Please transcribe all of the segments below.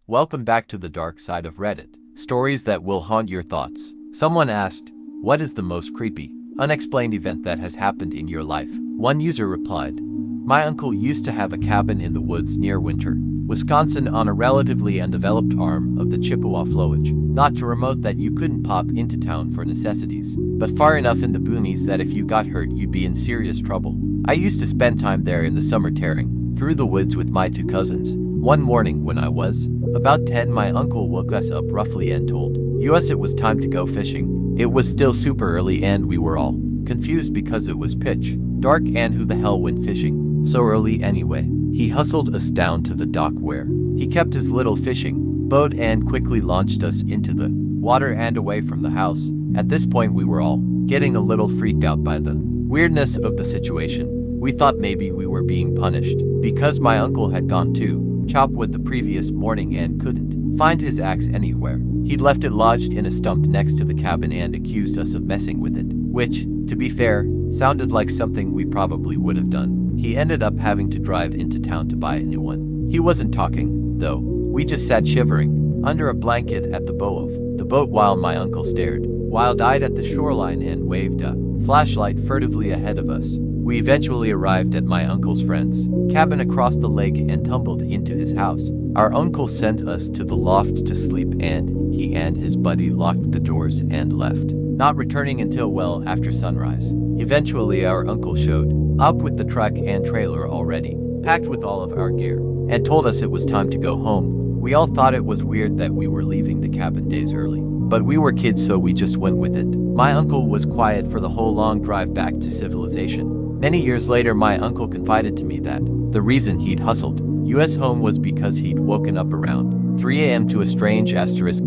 Welcome back to the dark side of Reddit. Stories that will haunt your thoughts. Someone asked, what is the most creepy, unexplained event that has happened in your life? One user replied, my uncle used to have a cabin in the woods near Winter, Wisconsin, on a relatively undeveloped arm of the Chippewa flowage. Not too remote that you couldn't pop into town for necessities, but far enough in the boonies that if you got hurt you'd be in serious trouble. I used to spend time there in the summer tearing through the woods with my two cousins. One morning when I was about 10, my uncle woke us up roughly and told us it was time to go fishing. It was still super early and we were all confused because it was pitch dark and who the hell went fishing so early anyway. He hustled us down to the dock where he kept his little fishing boat and quickly launched us into the water and away from the house. At this point we were all getting a little freaked out by the weirdness of the situation. We thought maybe we were being punished because my uncle had gone to chop wood the previous morning and couldn't find his axe anywhere. He'd left it lodged in a stump next to the cabin and accused us of messing with it, which, to be fair, sounded like something we probably would have done. He ended up having to drive into town to buy a new one. He wasn't talking, though. We just sat shivering under a blanket at the bow of the boat while my uncle stared wild-eyed at the shoreline and waved a flashlight furtively ahead of us. We eventually arrived at my uncle's friend's cabin across the lake and tumbled into his house. Our uncle sent us to the loft to sleep and he and his buddy locked the doors and left, not returning until well after sunrise. Eventually our uncle showed up with the truck and trailer already packed with all of our gear and told us it was time to go home. We all thought it was weird that we were leaving the cabin days early, but we were kids so we just went with it. My uncle was quiet for the whole long drive back to civilization. Many years later, my uncle confided to me that the reason he'd hustled us home was because he'd woken up around 3 a.m. to a strange asterisk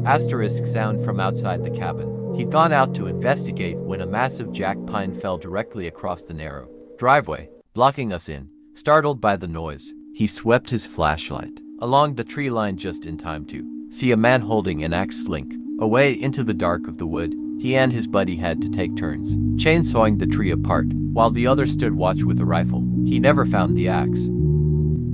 asterisk sound from outside the cabin. He'd gone out to investigate when a massive jack pine fell directly across the narrow driveway, blocking us in. Startled by the noise, he swept his flashlight along the tree line just in time to see a man holding an axe slink away into the dark of the wood. He and his buddy had to take turns chainsawing the tree apart, while the other stood watch with a rifle. He never found the axe.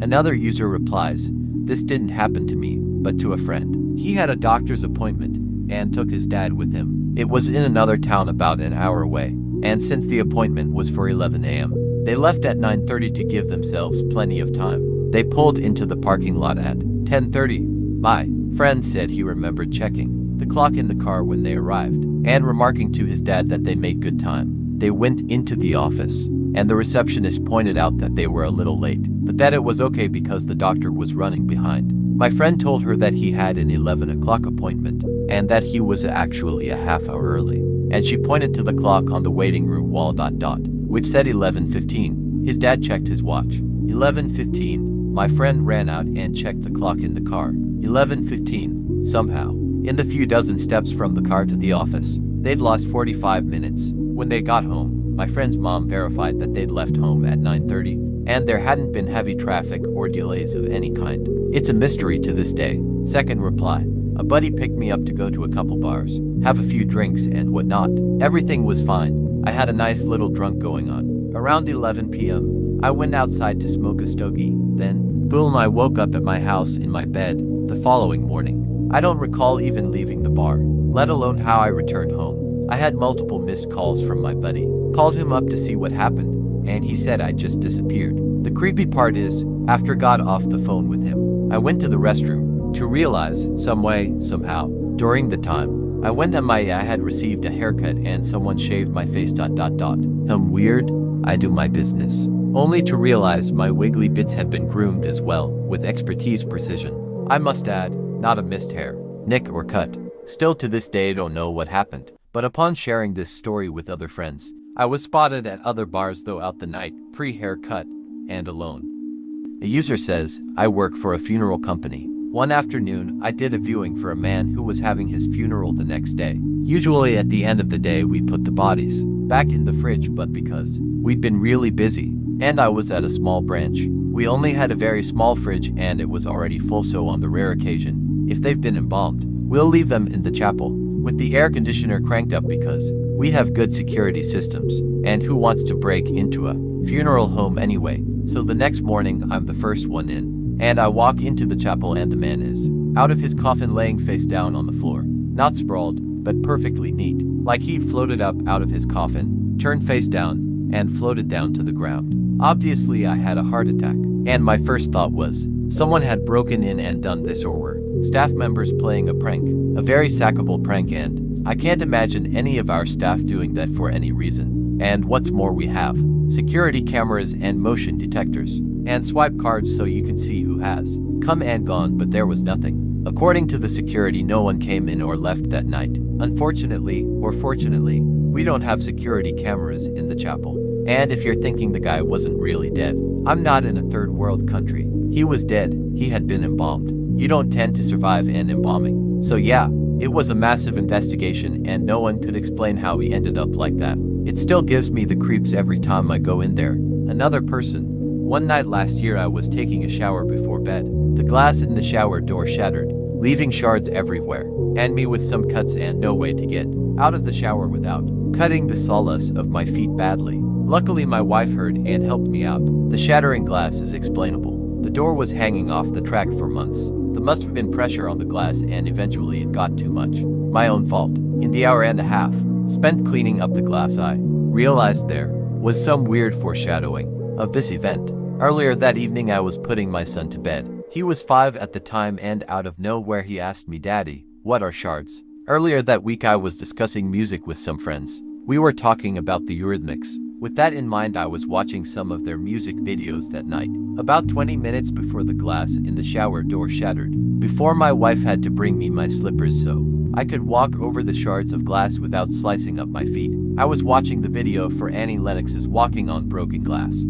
Another user replies, this didn't happen to me, but to a friend. He had a doctor's appointment and took his dad with him. It was in another town about an hour away, and since the appointment was for 11 a.m., they left at 9:30 to give themselves plenty of time. They pulled into the parking lot at 10:30. My friend said he remembered checking the clock in the car when they arrived and remarking to his dad that they made good time. They went into the office and the receptionist pointed out that they were a little late, but that it was okay because the doctor was running behind. My friend told her that he had an 11 o'clock appointment and that he was actually a half hour early, and she pointed to the clock on the waiting room wall which said 11:15. His dad checked his watch. 11:15. My friend ran out and checked the clock in the car. 11:15. Somehow, in the few dozen steps from the car to the office, they'd lost 45 minutes. When they got home, my friend's mom verified that they'd left home at 9:30, and there hadn't been heavy traffic or delays of any kind. It's a mystery to this day. Second reply, a buddy picked me up to go to a couple bars, have a few drinks and whatnot. Everything was fine. I had a nice little drunk going on. Around 11 p.m., I went outside to smoke a stogie. Then, boom, I woke up at my house in my bed the following morning. I don't recall even leaving the bar, let alone how I returned home. I had multiple missed calls from my buddy. Called him up to see what happened, and he said I just disappeared. The creepy part is, after got off the phone with him, I went to the restroom to realize, some way, somehow, during the time I went I had received a haircut and someone shaved my face. Weird, I do my business. Only to realize my wiggly bits had been groomed as well, with expertise precision. I must add, not a missed hair, nick or cut. Still to this day don't know what happened, but upon sharing this story with other friends, I was spotted at other bars throughout the night, pre-haircut, and alone. A user says, I work for a funeral company. One afternoon, I did a viewing for a man who was having his funeral the next day. Usually at the end of the day we put the bodies back in the fridge, but because we'd been really busy, and I was at a small branch, we only had a very small fridge and it was already full, so on the rare occasion, if they've been embalmed, we'll leave them in the chapel, with the air conditioner cranked up because we have good security systems, and who wants to break into a funeral home anyway? So the next morning I'm the first one in, And I walk into the chapel and the man is out of his coffin laying face down on the floor. Not sprawled, but perfectly neat. Like he'd floated up out of his coffin, turned face down, and floated down to the ground. Obviously I had a heart attack. And my first thought was, someone had broken in and done this, or were staff members playing a prank. A very sackable prank, and I can't imagine any of our staff doing that for any reason. And what's more, we have security cameras and motion detectors, and swipe cards so you can see who has come and gone, but there was nothing. According to the security, no one came in or left that night. Unfortunately, or fortunately, we don't have security cameras in the chapel. And if you're thinking the guy wasn't really dead, I'm not in a third world country. He was dead. He had been embalmed. You don't tend to survive an embalming. So yeah, it was a massive investigation and no one could explain how he ended up like that. It still gives me the creeps every time I go in there. Another person. One night last year I was taking a shower before bed. The glass in the shower door shattered, leaving shards everywhere, and me with some cuts and no way to get out of the shower without cutting the soles of my feet badly. Luckily my wife heard and helped me out. The shattering glass is explainable. The door was hanging off the track for months. There must have been pressure on the glass and eventually it got too much. My own fault. In the hour and a half spent cleaning up the glass, I realized there was some weird foreshadowing of this event. Earlier that evening I was putting my son to bed. He was 5 at the time and out of nowhere he asked me, "Daddy, what are shards?" Earlier that week I was discussing music with some friends. We were talking about the Eurythmics. With that in mind, I was watching some of their music videos that night. About 20 minutes before the glass in the shower door shattered, before my wife had to bring me my slippers so I could walk over the shards of glass without slicing up my feet, I was watching the video for Annie Lennox's Walking on Broken Glass.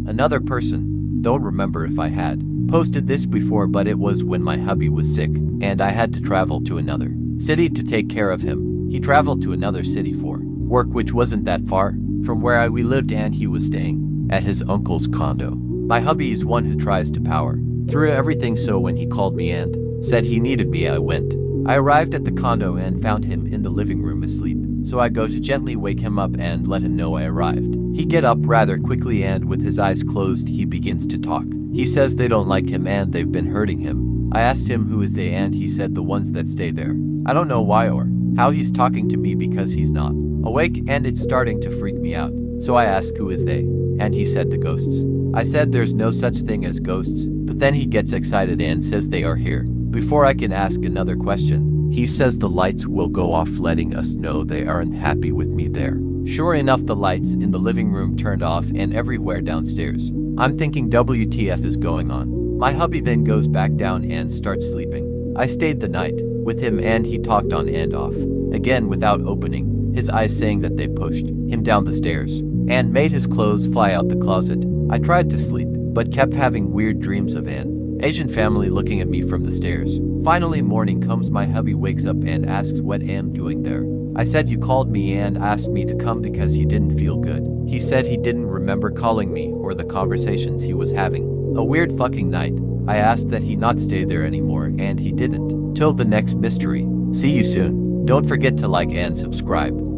Another person, don't remember if I had posted this before, but it was when my hubby was sick and I had to travel to another city to take care of him. He traveled to another city for work, which wasn't that far from where we lived, and he was staying at his uncle's condo. My hubby is one who tries to power through everything, so when he called me and said he needed me, I went. I arrived at the condo and found him in the living room asleep, so I go to gently wake him up and let him know I arrived. He get up rather quickly and with his eyes closed he begins to talk. He says they don't like him and they've been hurting him. I asked him who is they and he said the ones that stay there. I don't know why or how he's talking to me because he's not awake and it's starting to freak me out. So I asked who is they, and he said the ghosts. I said there's no such thing as ghosts, but then he gets excited and says they are here. Before I can ask another question, he says the lights will go off, letting us know they aren't happy with me there. Sure enough, the lights in the living room turned off and everywhere downstairs. I'm thinking WTF is going on. My hubby then goes back down and starts sleeping. I stayed the night with him and he talked on and off, again without opening his eyes, saying that they pushed him down the stairs and made his clothes fly out the closet. I tried to sleep, but kept having weird dreams of an Asian family looking at me from the stairs. Finally morning comes, my hubby wakes up and asks what am doing there. I said you called me and asked me to come because he didn't feel good. He said he didn't remember calling me or the conversations he was having. A weird fucking night. I asked that he not stay there anymore and he didn't. Till the next mystery. See you soon. Don't forget to like and subscribe.